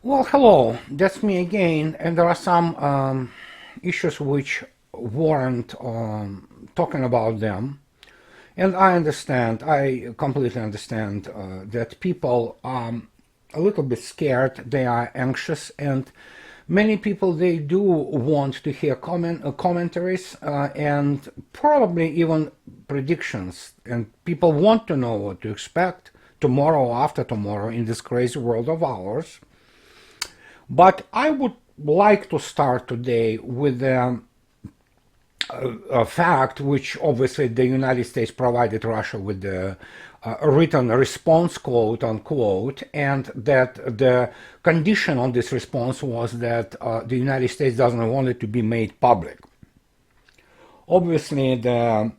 Well, hello, that's me again, and there are some issues which warrant talking about them. And I completely understand that people are a little bit scared, they are anxious, and many people they do want to hear commentaries and probably even predictions. And people want to know what to expect tomorrow or after tomorrow in this crazy world of ours. But I would like to start today with a fact which obviously the United States provided Russia with the written response, quote unquote, and that the condition on this response was that the United States doesn't want it to be made public. Obviously, the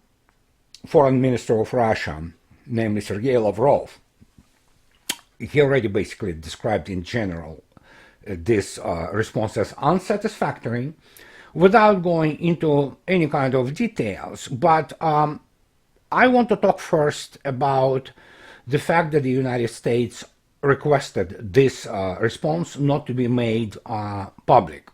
foreign minister of Russia, namely Sergei Lavrov, he already basically described in general this response as unsatisfactory without going into any kind of details. But I want to talk first about the fact that the United States requested this response not to be made public.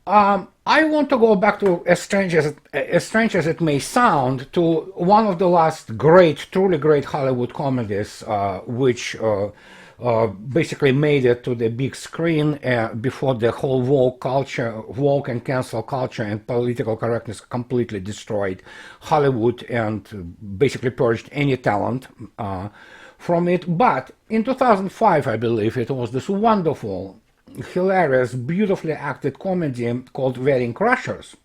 I want to go back to, as strange as it may sound, to one of the last truly great Hollywood comedies, which basically made it to the big screen before the whole woke and cancel culture and political correctness completely destroyed Hollywood and basically purged any talent from it. But in 2005, I believe, it was this wonderful, hilarious, beautifully acted comedy called Wedding Crashers.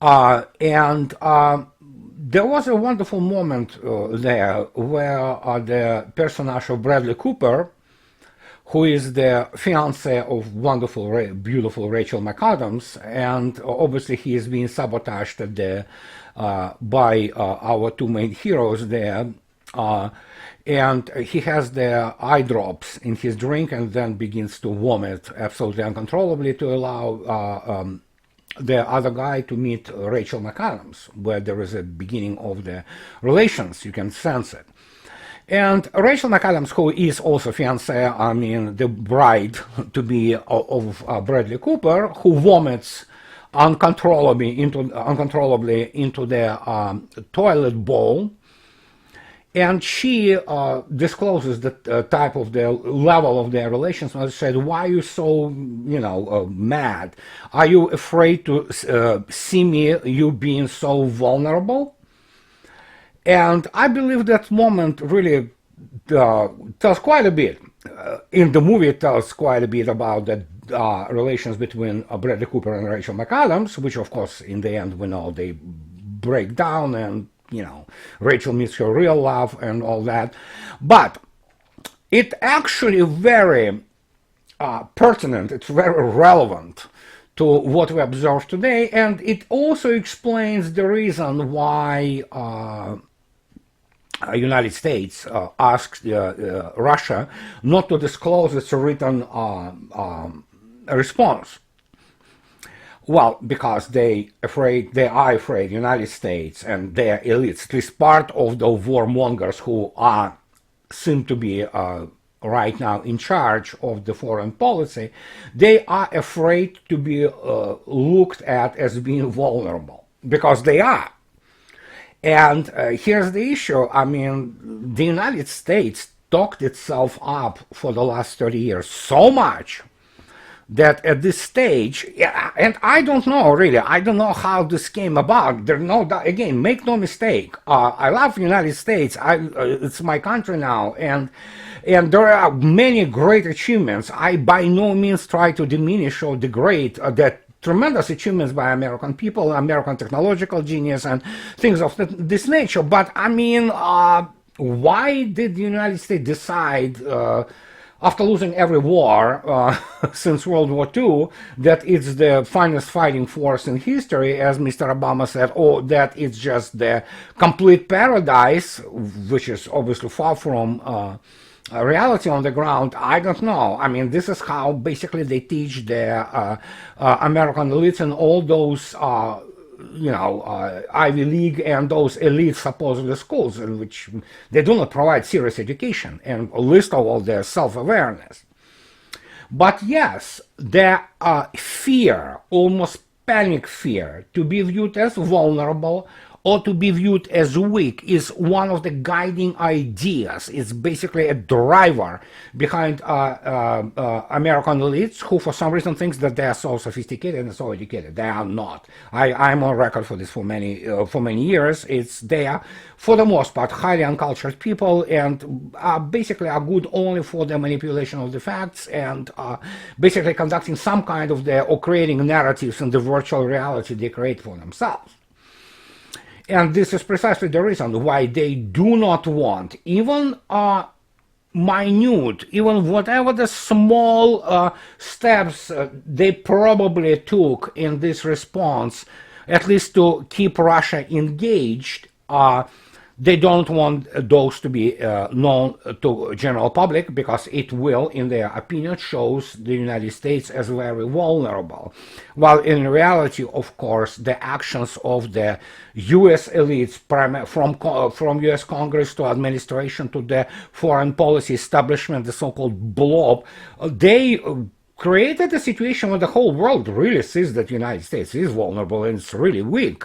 And there was a wonderful moment there where the personage of Bradley Cooper, who is the fiance of wonderful, beautiful Rachel McAdams, and obviously he is being sabotaged by our two main heroes there, and he has the eye drops in his drink and then begins to vomit absolutely uncontrollably to allow the other guy to meet Rachel McAdams, where there is a beginning of the relations. You can sense it. And Rachel McAdams, who is also fiancée, I mean the bride to be of Bradley Cooper, who vomits uncontrollably into the toilet bowl. And she discloses the type of the level of their relations. And I said, "Why are you so, mad? Are you afraid to see me, you being so vulnerable?" And I believe that moment really tells quite a bit. In the movie, it tells quite a bit about the relations between Bradley Cooper and Rachel McAdams, which, of course, in the end, we know they break down and Rachel meets her real love and all that. But it actually very pertinent, it's very relevant to what we observe today, and it also explains the reason why United States asked Russia not to disclose its written response. Well, because they are afraid, United States and their elites, at least part of the warmongers who seem to be right now in charge of the foreign policy, they are afraid to be looked at as being vulnerable, because they are. And here's the issue. I mean, the United States talked itself up for the last 30 years so much that at this stage, and I don't know really, I don't know how this came about. Again, make no mistake, I love the United States. It's my country now, and there are many great achievements. I by no means try to diminish or degrade that tremendous achievements by American people, American technological genius, and things of this nature. But I mean, why did the United States decide, after losing every war since World War II, that it's the finest fighting force in history, as Mr. Obama said, or that it's just the complete paradise, which is obviously far from reality on the ground? I don't know. I mean, this is how basically they teach the American elites and all those Ivy League and those elite supposedly schools in which they do not provide serious education, and least of all their self-awareness. But yes, the fear, almost panic fear, to be viewed as vulnerable or to be viewed as weak is one of the guiding ideas. It's basically a driver behind American elites who for some reason thinks that they are so sophisticated and so educated. They are not. I'm on record for this for many years. They are, for the most part, highly uncultured people and basically are good only for the manipulation of the facts and basically conducting some kind of or creating narratives in the virtual reality they create for themselves. And this is precisely the reason why they do not want even minute, even whatever the small steps they probably took in this response, at least to keep Russia engaged. They don't want those to be known to general public because it will, in their opinion, shows the United States as very vulnerable. While in reality, of course, the actions of the U.S. elites, from U.S. Congress to administration to the foreign policy establishment, the so-called blob, they created a situation where the whole world really sees that the United States is vulnerable and it's really weak.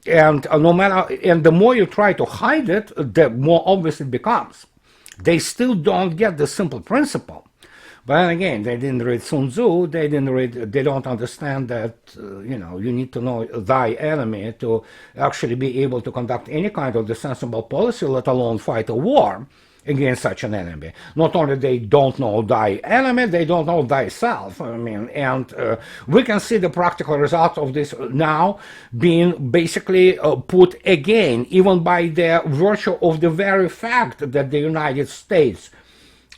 And the more you try to hide it, the more obvious it becomes. They still don't get the simple principle. But then again, they didn't read Sun Tzu. They don't understand that you need to know thy enemy to actually be able to conduct any kind of sensible policy, let alone fight a war against such an enemy. Not only they don't know thy enemy, they don't know thyself. And we can see the practical result of this now being basically put again, even by the virtue of the very fact that the United States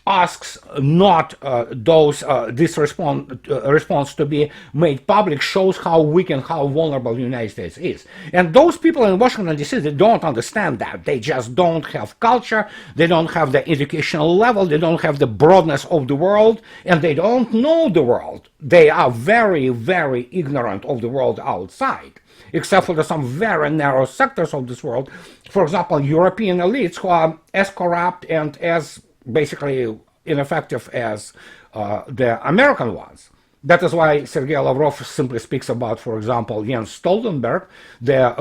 asks not this response to be made public, shows how weak and how vulnerable the United States is. And those people in Washington, D.C., they don't understand that. They just don't have culture, they don't have the educational level, they don't have the broadness of the world, and they don't know the world. They are very, very ignorant of the world outside, except for some very narrow sectors of this world. For example, European elites who are as corrupt and as basically ineffective as the American ones. That is why Sergei Lavrov simply speaks about, for example, Jens Stoltenberg, the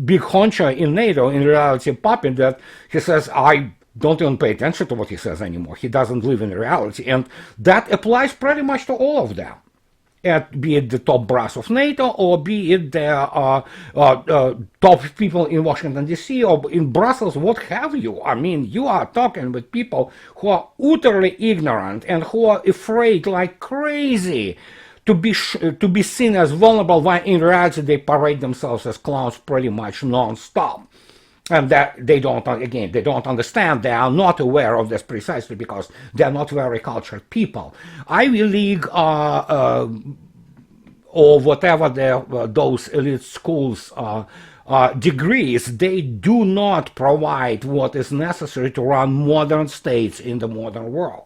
big honcho in NATO, in reality puppet, that he says, I don't even pay attention to what he says anymore. He doesn't live in reality. And that applies pretty much to all of them. Be it the top brass of NATO, or be it the top people in Washington, D.C., or in Brussels, what have you. You are talking with people who are utterly ignorant and who are afraid like crazy to be seen as vulnerable, while in reality they parade themselves as clowns pretty much non-stop. And that they don't understand, they are not aware of this precisely because they are not very cultured people. Ivy League or whatever those elite schools degrees, they do not provide what is necessary to run modern states in the modern world.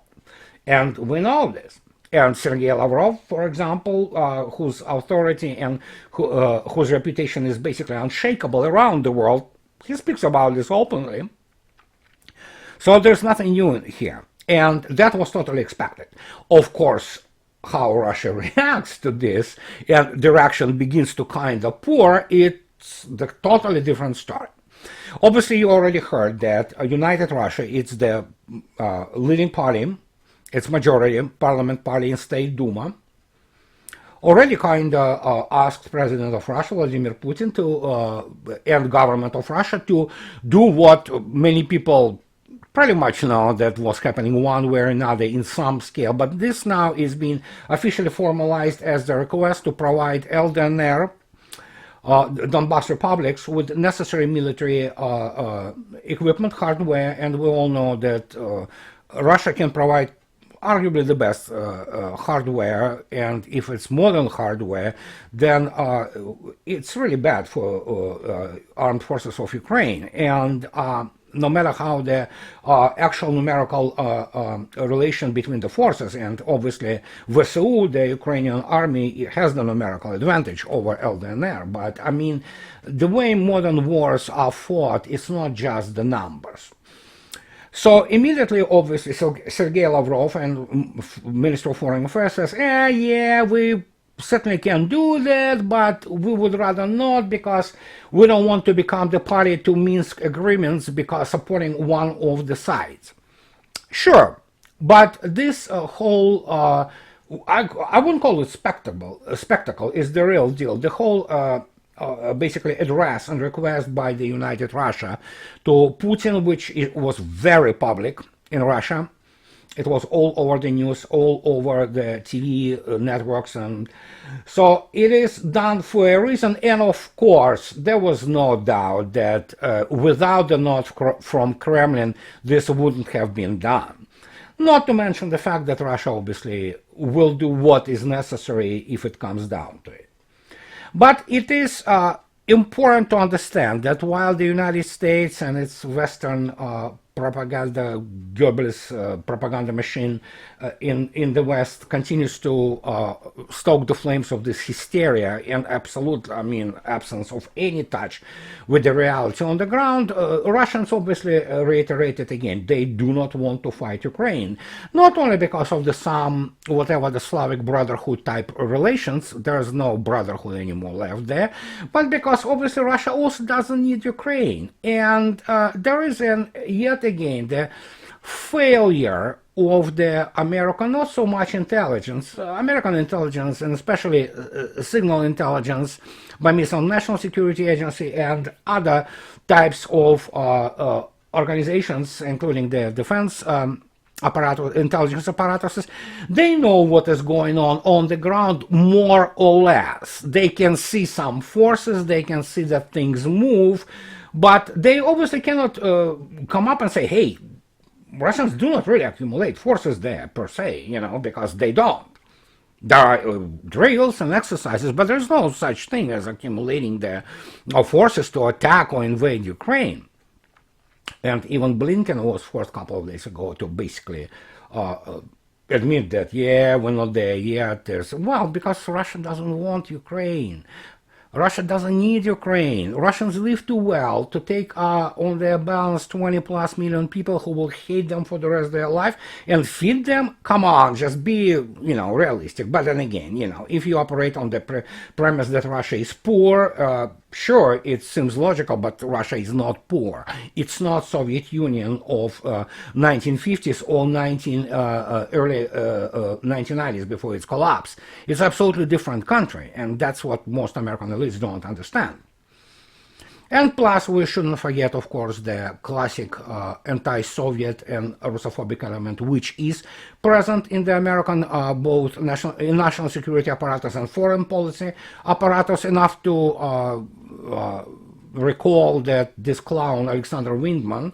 And we know this. And Sergei Lavrov, for example, whose authority and whose reputation is basically unshakable around the world, he speaks about this openly. So there's nothing new here. And that was totally expected. Of course, how Russia reacts to this and the reaction begins to kind of pour, it's the totally different story. Obviously, you already heard that United Russia, it's the leading party, it's majority parliament party in State Duma, already kind of asked President of Russia, Vladimir Putin, and government of Russia to do what many people pretty much know that was happening one way or another in some scale. But this now is being officially formalized as the request to provide LDNR, Donbas republics, with necessary military equipment, hardware, and we all know that Russia can provide arguably the best hardware, and if it's modern hardware, then it's really bad for armed forces of Ukraine. And no matter how the actual numerical relation between the forces, and obviously VSU, the Ukrainian army, has the numerical advantage over LDNR. But I mean, the way modern wars are fought, it's not just the numbers. So immediately, obviously, Sergei Lavrov and Minister of Foreign Affairs says, yeah, we certainly can do that, but we would rather not because we don't want to become the party to Minsk agreements because supporting one of the sides. Sure, but this whole, I wouldn't call it spectacle is the real deal. The whole basically address and request by the United Russia to Putin, which was very public in Russia. It was all over the news, all over the TV networks, and so it is done for a reason. And of course, there was no doubt that without the nod from Kremlin, this wouldn't have been done. Not to mention the fact that Russia obviously will do what is necessary if it comes down to it. But it is important to understand that while the United States and its Western propaganda, Goebbels propaganda machine in the West continues to stoke the flames of this hysteria and absolute, absence of any touch with the reality on the ground, Russians obviously reiterated again, they do not want to fight Ukraine. Not only because of whatever the Slavic Brotherhood type relations, there's no brotherhood anymore left there, but because obviously Russia also doesn't need Ukraine. And there is yet again the failure of the American, not so much intelligence, American intelligence, and especially signal intelligence by means of National Security Agency and other types of organizations, including the defense intelligence apparatuses. They know what is going on the ground, more or less. They can see some forces, they can see that things move, but they obviously cannot come up and say, hey, Russians do not really accumulate forces there per se, because they don't. There are drills and exercises, but there's no such thing as accumulating the forces to attack or invade Ukraine. And even Blinken was forced a couple of days ago to basically admit that, yeah, we're not there yet. Because Russia doesn't want Ukraine. Russia doesn't need Ukraine. Russians live too well to take on their balance 20 plus million people who will hate them for the rest of their life and feed them. Come on, just be, realistic. But then again, if you operate on the premise that Russia is poor, sure, it seems logical, but Russia is not poor. It's not Soviet Union of 1950s or early 1990s before its collapse. It's an absolutely different country, and that's what most American elites don't understand. And plus, we shouldn't forget, of course, the classic anti-Soviet and Russophobic element, which is present in the American both national security apparatus and foreign policy apparatus, enough to recall that this clown, Alexander Windman,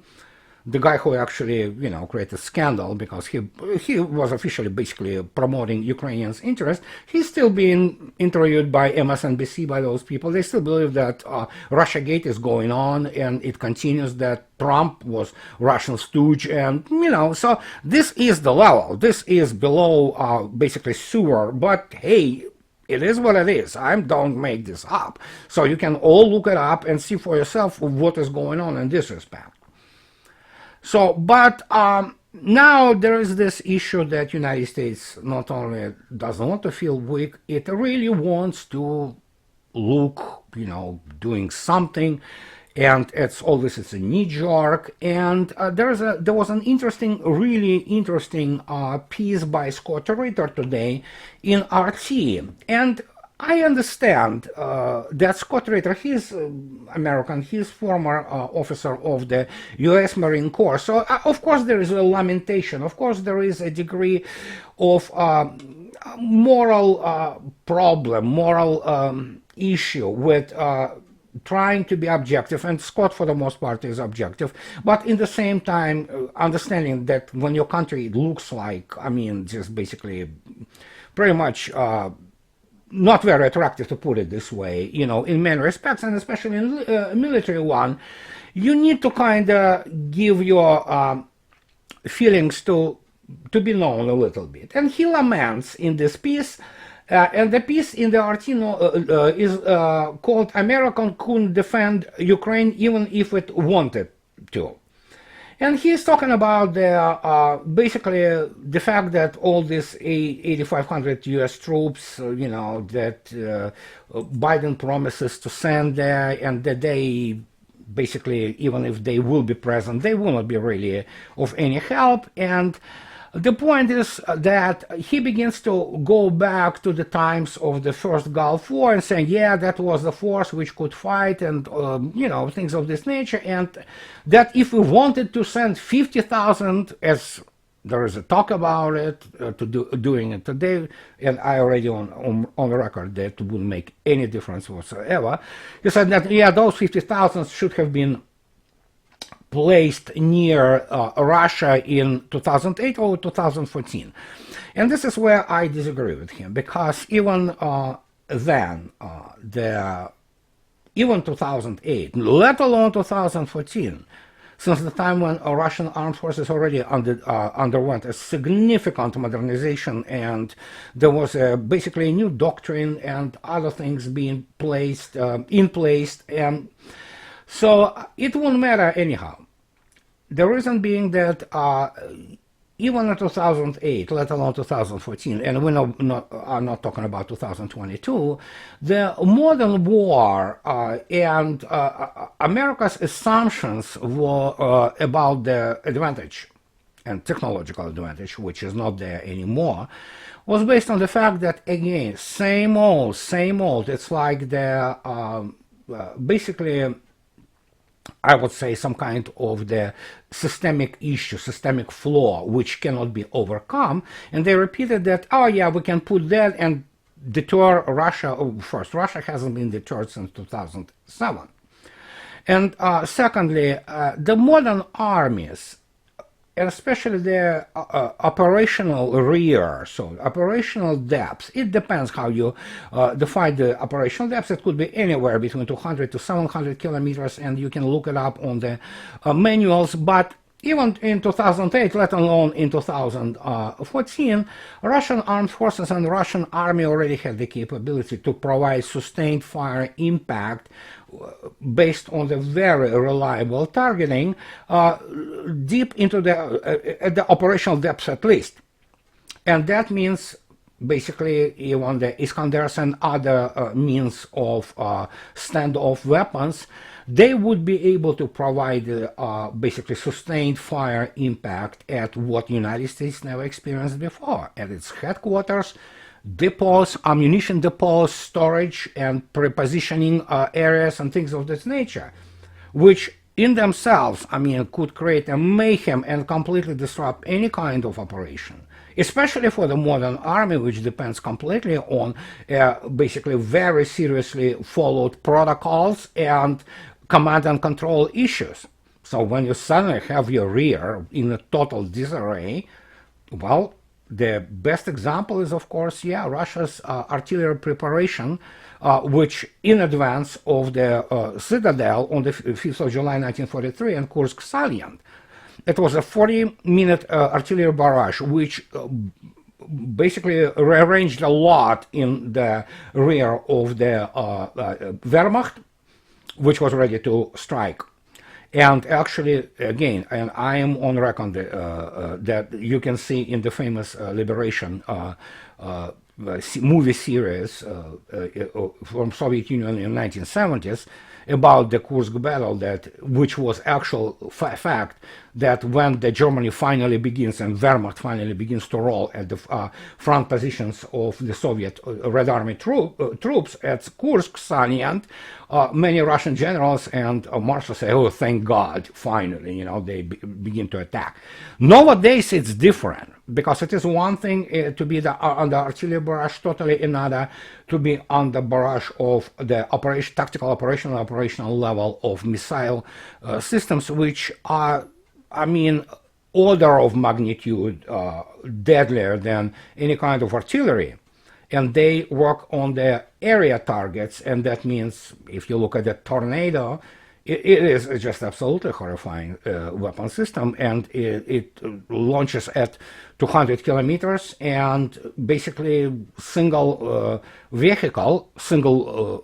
the guy who actually, created scandal because he was officially basically promoting Ukrainians' interests, he's still being interviewed by MSNBC, by those people. They still believe that Russiagate is going on and it continues, that Trump was Russian stooge, and, so this is the level. This is below basically sewer, but hey, it is what it is. Don't make this up. So you can all look it up and see for yourself what is going on in this respect. So, but now there is this issue that United States not only doesn't want to feel weak, it really wants to look, doing something, and it's a knee-jerk. And there was an really interesting piece by Scott Ritter today in RT, and I understand that Scott Ritter, he's American, he's former officer of the U.S. Marine Corps. So, of course, there is a lamentation. Of course, there is a degree of moral problem, moral issue with trying to be objective. And Scott, for the most part, is objective. But in the same time, understanding that when your country looks like, just basically pretty much not very attractive, to put it this way, in many respects, and especially in military one, you need to kind of give your feelings to be known a little bit. And he laments in this piece, and the piece in the article is called "American Couldn't Defend Ukraine Even If It Wanted to." And he's talking about basically the fact that all these 8,500 U.S. troops, that Biden promises to send there, and that they basically, even if they will be present, they will not be really of any help. And the point is that he begins to go back to the times of the first Gulf War and saying, yeah, that was the force which could fight, and things of this nature, and that if we wanted to send 50,000, as there is a talk about it, doing it today, and I already on the record that it wouldn't make any difference whatsoever. He said that, yeah, those 50,000 should have been placed near Russia in 2008 or 2014. And this is where I disagree with him, because even then, even 2008, let alone 2014, since the time when Russian armed forces already underwent a significant modernization, and there was basically a new doctrine and other things being placed in place, and so it won't matter anyhow. The reason being that even in 2008, let alone 2014, and we are not talking about 2022, the modern war and America's assumptions were about the advantage and technological advantage, which is not there anymore, was based on the fact that, again, same old. It's like the basically, I would say, some kind of the systemic issue, systemic flaw, which cannot be overcome. And they repeated that, oh yeah, we can put that and deter Russia. First, Russia hasn't been deterred since 2007. And secondly, the modern armies, and especially the operational rear, so operational depth, it depends how you define the operational depth. It could be anywhere between 200 to 700 kilometers, and you can look it up on the manuals. But even in 2008, let alone in 2014, Russian armed forces and Russian army already had the capability to provide sustained fire impact based on the very reliable targeting deep into the operational depths at least. And that means basically even the Iskanders and other means of standoff weapons, they would be able to provide basically sustained fire impact at what the United States never experienced before, at its headquarters, depots, ammunition depots, storage and prepositioning areas and things of this nature, which in themselves, could create a mayhem and completely disrupt any kind of operation, especially for the modern army, which depends completely on basically very seriously followed protocols and command and control issues. So when you suddenly have your rear in a total disarray, well, the best example is, of course, Russia's artillery preparation, which in advance of the citadel on the 5th of July 1943 and Kursk salient. It was a 40-minute artillery barrage, which basically rearranged a lot in the rear of the Wehrmacht, which was ready to strike. And actually, again, and I am on record that you can see in the famous Liberation movie series from Soviet Union in the 1970s about the Kursk battle, which was actual fact that when the Germany finally begins and Wehrmacht finally begins to roll at the front positions of the Soviet Red Army troops at Kursk salient, many Russian generals and marshals say, "Oh, thank God, finally, they begin to attack." Nowadays, it's different, because it is one thing to be on the artillery barrage, totally another to be on the barrage of the tactical operational level of missile systems, which are, order of magnitude deadlier than any kind of artillery. And they work on the area targets, and that means if you look at the Tornado, it is just absolutely horrifying weapon system, and it launches at 200 kilometers, and basically single vehicle, single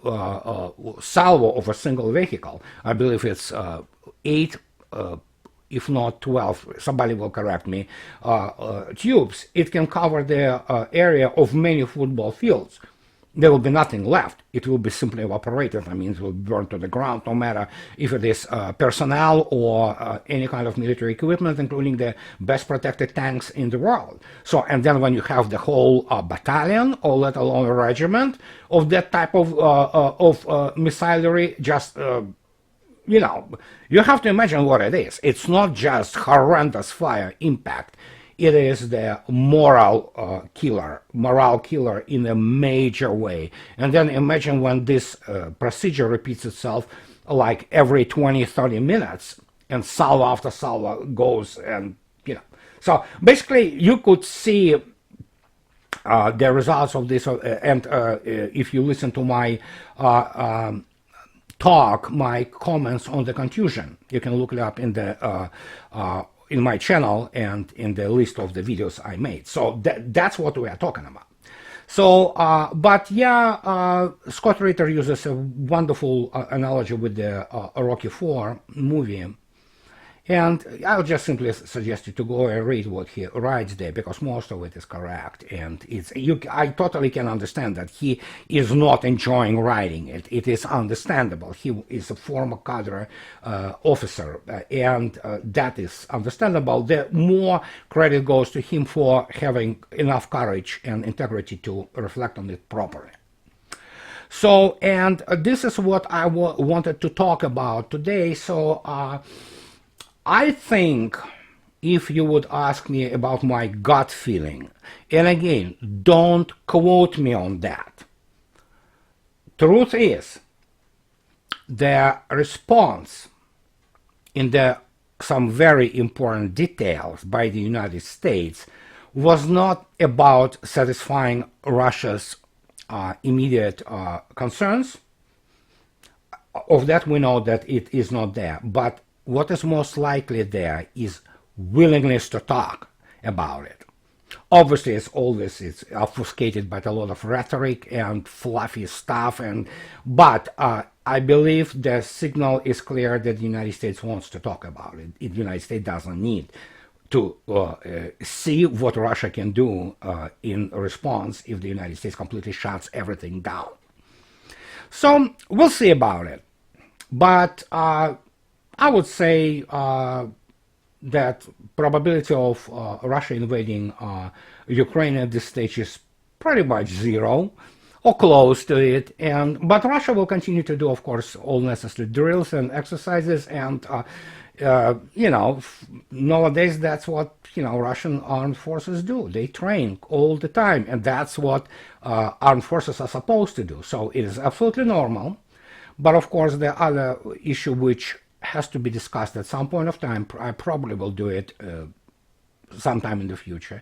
salvo of a single vehicle. I believe it's 8, if not 12, somebody will correct me, tubes. It can cover the area of many football fields. There will be nothing left. It will be simply evaporated. I mean, it will burn to the ground, no matter if it is personnel or any kind of military equipment, including the best protected tanks in the world. So, and then when you have the whole battalion, or let alone a regiment of that type of missilery, just you know, you have to imagine what it is. It's not just horrendous fire impact. It is the morale killer in a major way. And then imagine when this procedure repeats itself like every 20, 30 minutes, and salvo after salvo goes, and, you know. So basically, you could see the results of this, and if you listen to my talk, my comments on the contusion, you can look it up in the in my channel and in the list of the videos I made. So that's what we are talking about. So, but yeah, Scott Ritter uses a wonderful analogy with the Rocky IV movie. And I'll just simply suggest you to go and read what he writes there, because most of it is correct. And I totally can understand that he is not enjoying writing it. It is understandable. He is a former cadre officer, and that is understandable. The more credit goes to him for having enough courage and integrity to reflect on it properly. So, and this is what I wanted to talk about today. So, I think if you would ask me about my gut feeling, and again, don't quote me on that. Truth is, the response in some very important details by the United States was not about satisfying Russia's immediate concerns. Of that we know that it is not there, but what is most likely there is willingness to talk about it. Obviously, it's obfuscated by a lot of rhetoric and fluffy stuff, but I believe the signal is clear that the United States wants to talk about it. The United States doesn't need to see what Russia can do in response if the United States completely shuts everything down. So we'll see about it. But I would say that probability of Russia invading Ukraine at this stage is pretty much zero, or close to it. But Russia will continue to do, of course, all necessary drills and exercises, and you know, nowadays that's what Russian armed forces do. They train all the time, and that's what armed forces are supposed to do. So it is absolutely normal. But of course, the other issue which has to be discussed at some point of time, I probably will do it sometime in the future,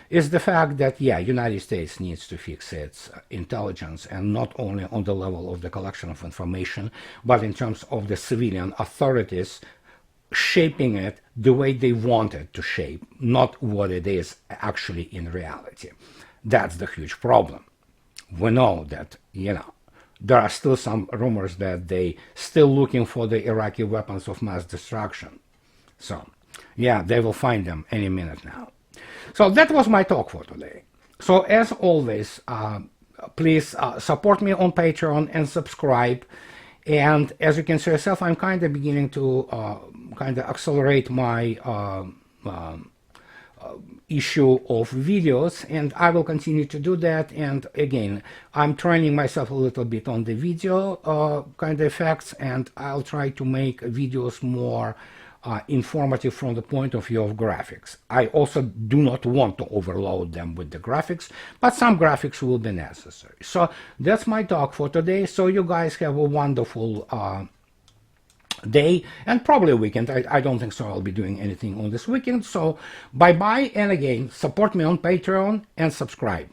is the fact that, yeah, United States needs to fix its intelligence, and not only on the level of the collection of information, but in terms of the civilian authorities shaping it the way they want it to shape, not what it is actually in reality. That's the huge problem. We know that, there are still some rumors that they still looking for the Iraqi weapons of mass destruction. So, yeah, they will find them any minute now. So that was my talk for today. So as always, please support me on Patreon and subscribe. And as you can see yourself, I'm kind of beginning to kind of accelerate my issue of videos, and I will continue to do that. And again, I'm training myself a little bit on the video kind of effects, and I'll try to make videos more informative from the point of view of graphics. I also do not want to overload them with the graphics, but some graphics will be necessary. So that's my talk for today. So you guys have a wonderful day, and probably a weekend. I don't think so I'll be doing anything on this weekend. So bye bye, and again, support me on Patreon and subscribe.